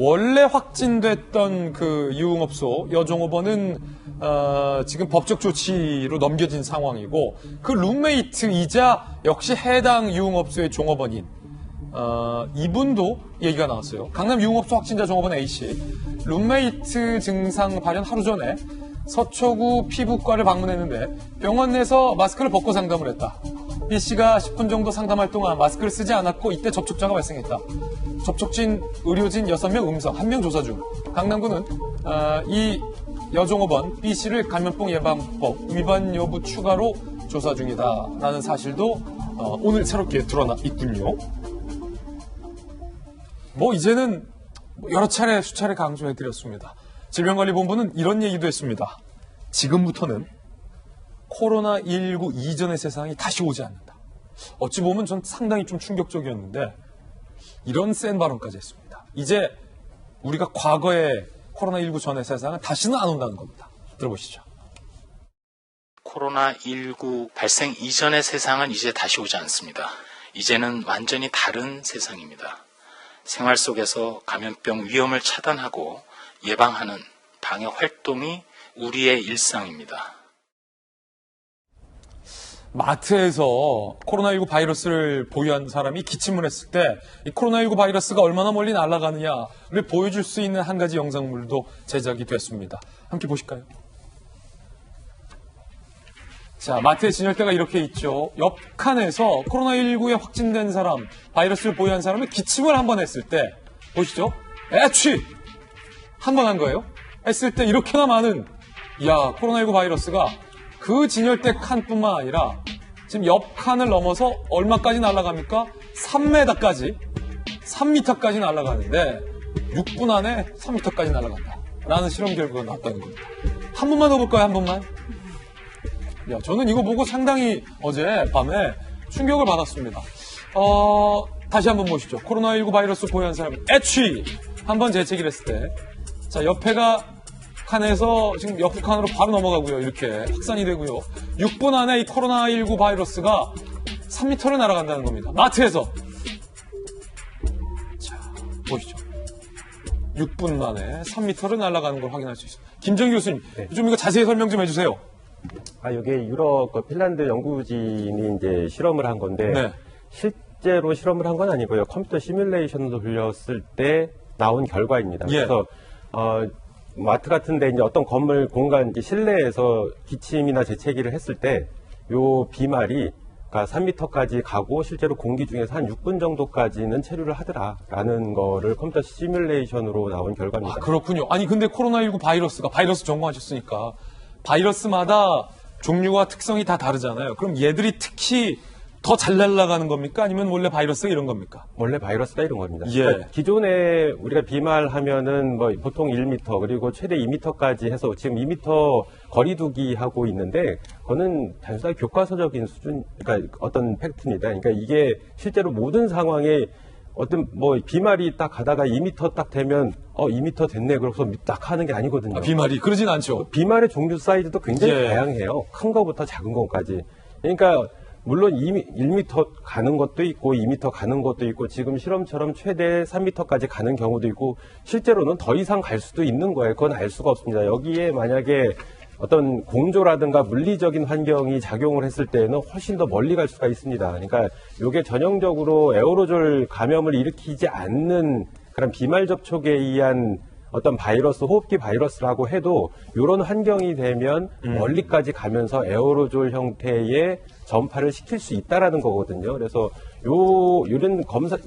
원래 확진됐던 그 유흥업소 여종업원은 지금 법적 조치로 넘겨진 상황이고 그 룸메이트이자 역시 해당 유흥업소의 종업원인 이분도 얘기가 나왔어요. 강남 유흥업소 확진자 종업원 A씨 룸메이트 증상 발현 하루 전에 서초구 피부과를 방문했는데 병원 내서 마스크를 벗고 상담을 했다. B씨가 10분 정도 상담할 동안 마스크를 쓰지 않았고 이때 접촉자가 발생했다. 접촉진 의료진 6명 음성, 1명 조사 중. 강남구는 이 여종업원 B씨를 감염병 예방법 위반 여부 추가로 조사 중이다라는 사실도 오늘 새롭게 드러나 있군요. 뭐 이제는 여러 차례 수차례 강조해드렸습니다. 질병관리본부는 이런 얘기도 했습니다. 지금부터는 코로나19 이전의 세상이 다시 오지 않는다. 어찌 보면 전 상당히 좀 충격적이었는데 이런 센 발언까지 했습니다. 이제 우리가 과거의 코로나19 전의 세상은 다시는 안 온다는 겁니다. 들어보시죠. 코로나19 발생 이전의 세상은 이제 다시 오지 않습니다. 이제는 완전히 다른 세상입니다. 생활 속에서 감염병 위험을 차단하고 예방하는 방역 활동이 우리의 일상입니다. 마트에서 코로나19 바이러스를 보유한 사람이 기침을 했을 때 이 코로나19 바이러스가 얼마나 멀리 날아가느냐를 보여줄 수 있는 한 가지 영상물도 제작이 됐습니다. 함께 보실까요? 자, 마트의 진열대가 이렇게 있죠. 옆 칸에서 코로나19에 확진된 사람, 바이러스를 보유한 사람이 기침을 한 번 했을 때 보시죠. 애취! 한 번 한 거예요. 했을 때 이렇게나 많은 코로나19 바이러스가 그 진열대 칸뿐만 아니라 지금 옆 칸을 넘어서 얼마까지 날아갑니까? 3m까지 날아가는데 6분 안에 3m까지 날아간다. 라는 실험 결과가 나왔다는 겁니다. 한 번만 더 볼까요? 한 번만. 저는 이거 보고 상당히 어제 밤에 충격을 받았습니다. 다시 한번 보시죠. 코로나19 바이러스 보유한 사람 애취! 한번 재채기를 했을 때 자, 옆에가 칸에서 지금 옆 칸으로 바로 넘어가고요. 이렇게 확산이 되고요. 6분 안에 이 코로나19 바이러스가 3m를 날아간다는 겁니다. 마트에서. 자, 보시죠. 6분 만에 3m를 날아가는 걸 확인할 수 있습니다. 김정희 교수님, 좀 이거 자세히 설명 좀 해주세요. 이게 유럽 핀란드 연구진이 이제 실험을 한 건데 실제로 실험을 한 건 아니고요. 컴퓨터 시뮬레이션으로 돌렸을 때 나온 결과입니다. 그래서 마트 같은데 이제 어떤 건물 공간 실내에서 기침이나 재채기를 했을 때 요 비말이 3m까지 가고 실제로 공기 중에서 한 6분 정도까지는 체류를 하더라라는 거를 컴퓨터 시뮬레이션으로 나온 결과입니다. 그렇군요. 아니 근데 코로나19 바이러스 전공하셨으니까 바이러스마다 종류와 특성이 다 다르잖아요. 그럼 얘들이 특히 더 잘 날아가는 겁니까? 아니면 원래 바이러스가 이런 겁니까? 원래 바이러스가 이런 겁니다. 그러니까 기존에 우리가 비말하면은 보통 1m 그리고 최대 2m까지 해서 지금 2m 거리두기 하고 있는데 그거는 단순하게 교과서적인 수준, 그러니까 어떤 팩트입니다. 그러니까 이게 실제로 모든 상황에 어떤 비말이 딱 가다가 2m 딱 되면 2m 됐네 그래서 딱 하는 게 아니거든요. 비말이 그러진 않죠. 비말의 종류 사이즈도 굉장히 다양해요. 큰 거부터 작은 거까지. 그러니까 물론 1m 가는 것도 있고 2m 가는 것도 있고 지금 실험처럼 최대 3m까지 가는 경우도 있고 실제로는 더 이상 갈 수도 있는 거예요. 그건 알 수가 없습니다. 여기에 만약에 어떤 공조라든가 물리적인 환경이 작용을 했을 때는 훨씬 더 멀리 갈 수가 있습니다. 그러니까 이게 전형적으로 에어로졸 감염을 일으키지 않는 그런 비말 접촉에 의한 어떤 바이러스, 호흡기 바이러스라고 해도 이런 환경이 되면 멀리까지 가면서 에어로졸 형태의 전파를 시킬 수 있다라는 거거든요. 그래서 이런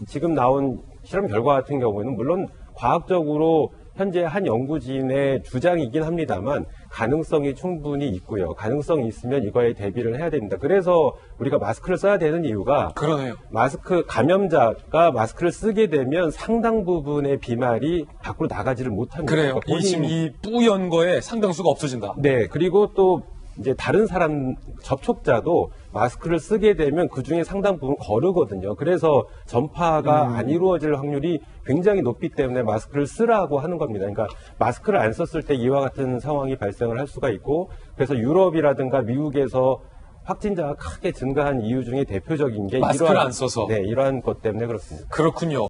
지금 나온 실험 결과 같은 경우에는 물론 과학적으로 현재 한 연구진의 주장이긴 합니다만 가능성이 충분히 있고요. 가능성이 있으면 이거에 대비를 해야 됩니다. 그래서 우리가 마스크를 써야 되는 이유가 그러네요. 감염자가 마스크를 쓰게 되면 상당 부분의 비말이 밖으로 나가지를 못합니다. 그래요. 이 뿌연 거에 상당수가 없어진다. 네. 그리고 또 이제 다른 사람 접촉자도 마스크를 쓰게 되면 그 중에 상당 부분 거르거든요. 그래서 전파가 안 이루어질 확률이 굉장히 높기 때문에 마스크를 쓰라고 하는 겁니다. 그러니까 마스크를 안 썼을 때 이와 같은 상황이 발생을 할 수가 있고 그래서 유럽이라든가 미국에서 확진자가 크게 증가한 이유 중에 대표적인 게 마스크를 안 써서 이러한 것 때문에 그렇습니다. 그렇군요.